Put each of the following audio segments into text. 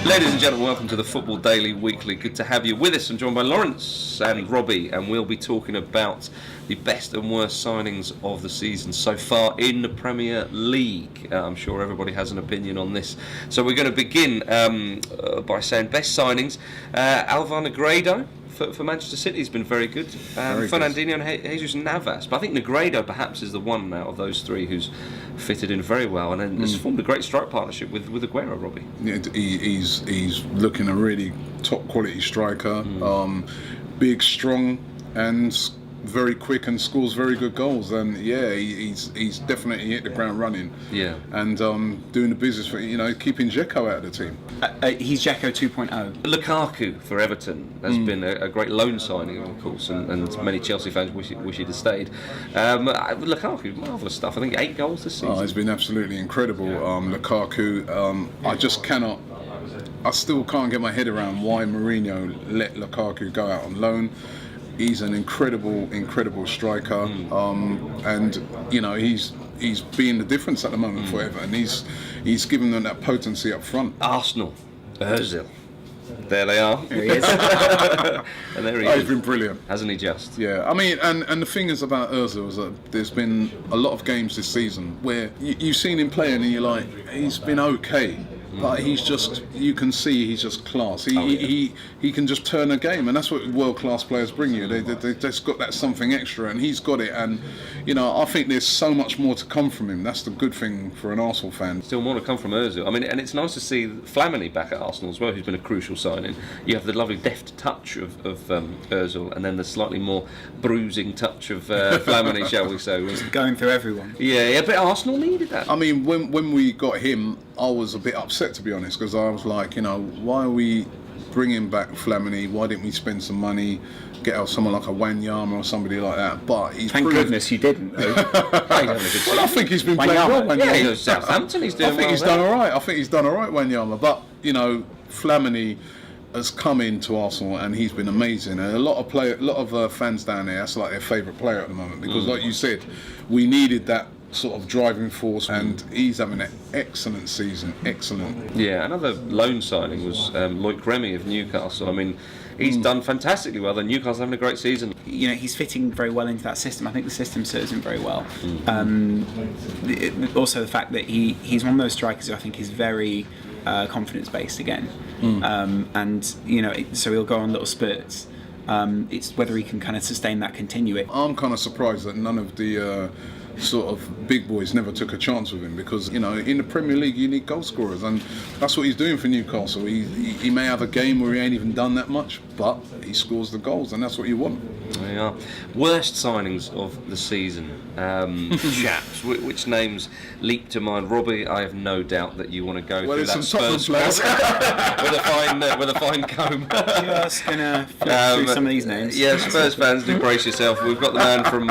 Ladies and gentlemen, welcome to the Football Daily Weekly. Good to have you with us. I'm joined by Lawrence and Robbie, and we'll be talking about the best and worst signings of the season so far in the Premier League. I'm sure everybody has an opinion on this. So we're going to begin by saying best signings. Alvaro Negredo for Manchester City has been very good. Fernandinho and Jesus Navas. But I think Negredo perhaps is the one out of those three who's fitted in very well and has formed a great strike partnership with Aguero, Robbie. Yeah, he's looking a really top quality striker, big, strong, and very quick, and scores very good goals. And yeah, he's definitely hit the ground running. Yeah, and doing the business for keeping Dzeko out of the team. He's Dzeko 2.0. Lukaku for Everton has been a great loan signing, of course, and many Chelsea fans wish he'd have stayed. Lukaku, marvellous stuff. I think 8 goals this season. Oh, it's been absolutely incredible. Lukaku, I still can't get my head around why Mourinho let Lukaku go out on loan. He's an incredible striker, and he's being the difference at the moment for Everton. He's given them that potency up front. Arsenal, Özil. There they are. There he is. And there he is. He's been brilliant, hasn't he? Just. Yeah, I mean, and the thing is about Özil is that there's been a lot of games this season where you've seen him play and you're like, he's been okay. But you can see he's just class. He can just turn a game, and that's what world-class players bring you. They just got that something extra, and he's got it. And I think there's so much more to come from him. That's the good thing for an Arsenal fan. Still more to come from Özil. I mean, and it's nice to see Fellaini back at Arsenal as well, who's been a crucial signing. You have the lovely deft touch of Özil, and then the slightly more bruising touch of Fellaini, shall we say? Just going through everyone. Yeah, but Arsenal needed that. I mean, when we got him, I was a bit upset, to be honest, because I was like, why are we bringing back Fellaini? Why didn't we spend some money, get out someone like a Wanyama or somebody like that? But thank goodness you didn't. Well, I think he's been playing well. Wanyama. Yeah, he goes Southampton. He's doing. I think he's done all right. Wanyama. But Fellaini has come into Arsenal and he's been amazing. And a lot of fans down there, that's like their favourite player at the moment because, like you said, we needed that sort of driving force, and he's having an excellent season. Excellent. Yeah, another loan signing was Loic Remy of Newcastle. I mean, he's done fantastically well. And Newcastle's having a great season. He's fitting very well into that system. I think the system serves him very well. Also, the fact that he's one of those strikers who I think is very confidence based again, and so he'll go on little spurts. It's whether he can kind of sustain that, continue it. I'm kind of surprised that none of the sort of big boys never took a chance with him, because in the Premier League you need goal scorers, and that's what he's doing for Newcastle. He may have a game where he ain't even done that much, but he scores the goals, and that's what you want. There you are. Worst signings of the season, chaps. Which names leap to mind? Robbie, I have no doubt that you want to go through that Spurs players with a fine comb. Just gonna flip through some of these names. Yeah, Spurs fans, do brace yourself. We've got the man from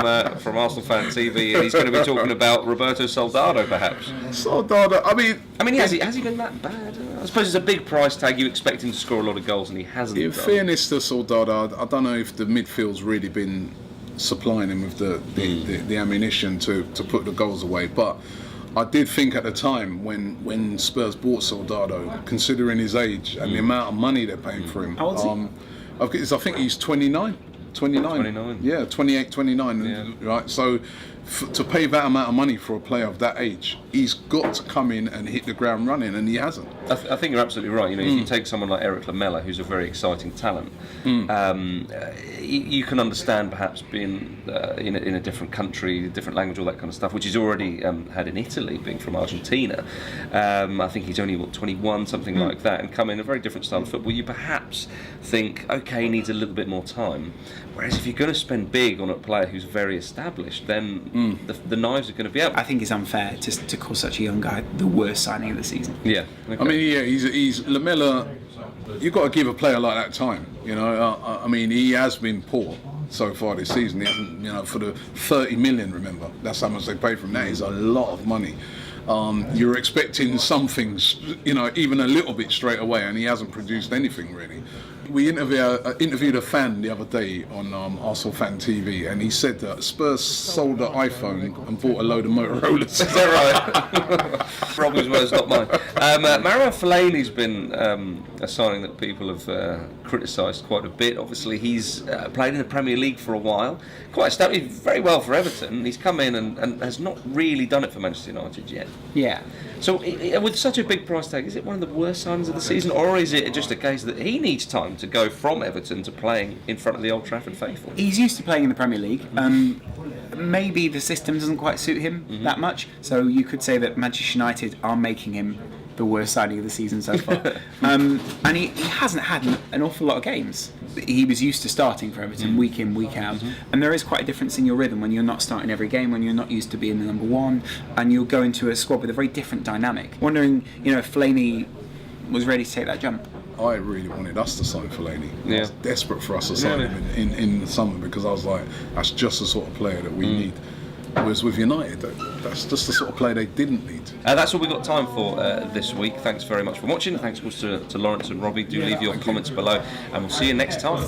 Arsenal Fan TV, and he's going to be talking about Roberto Soldado, perhaps. Soldado. I mean, has he been that bad? I suppose it's a big price tag. You expect him to score a lot of goals, and he hasn't. In fairness to Soldado, I don't know if the midfield's really been supplying him with the ammunition to put the goals away, but I did think at the time when Spurs bought Soldado, considering his age and the amount of money they're paying for him. How old is he? I think he's 29. 29. Yeah, 28, 29. Yeah. Right, so to pay that amount of money for a player of that age, he's got to come in and hit the ground running, and he hasn't. I think you're absolutely right. If you take someone like Eric Lamela, who's a very exciting talent, you can understand perhaps being in a different country, different language, all that kind of stuff, which he's already had in Italy, being from Argentina. I think he's only 21, something like that, and come in a very different style of football. You perhaps think, okay, he needs a little bit more time. Whereas if you're going to spend big on a player who's very established, then the knives are going to be out. I think it's unfair to call such a young guy the worst signing of the season. Yeah. Okay. I mean, yeah, he's Lamela. You've got to give a player like that time. I mean, he has been poor so far this season. He hasn't, for the 30 million. Remember, that's how much they paid for him. That is a lot of money. You're expecting some things, even a little bit straight away, and he hasn't produced anything really. We interviewed a fan the other day on Arsenal Fan TV, and he said that Spurs sold an iPhone and bought a load of Motorola's. Is that right? Robbie's words, not mine. Mario Fellaini's been a signing that people have criticised quite a bit. Obviously, he's played in the Premier League for a while, quite established, very well for Everton. He's come in and has not really done it for Manchester United yet. Yeah. So, with such a big price tag, is it one of the worst signings of the season, or is it just a case that he needs time to go from Everton to playing in front of the Old Trafford faithful? He's used to playing in the Premier League. Maybe the system doesn't quite suit him that much. So you could say that Manchester United are making him the worst signing of the season so far. And he hasn't had an awful lot of games. He was used to starting for Everton week in, week out. And there is quite a difference in your rhythm when you're not starting every game, when you're not used to being the number one, and you'll go into a squad with a very different dynamic. Wondering, if Fellaini was ready to take that jump. I really wanted us to sign Fellaini. Yeah. I was desperate for us to sign him in the summer, because I was like, that's just the sort of player that we need. Whereas with United, that's just the sort of player they didn't need. That's all we've got time for this week. Thanks very much for watching. Thanks to Lawrence and Robbie. Do leave your comments below, and we'll see you next time.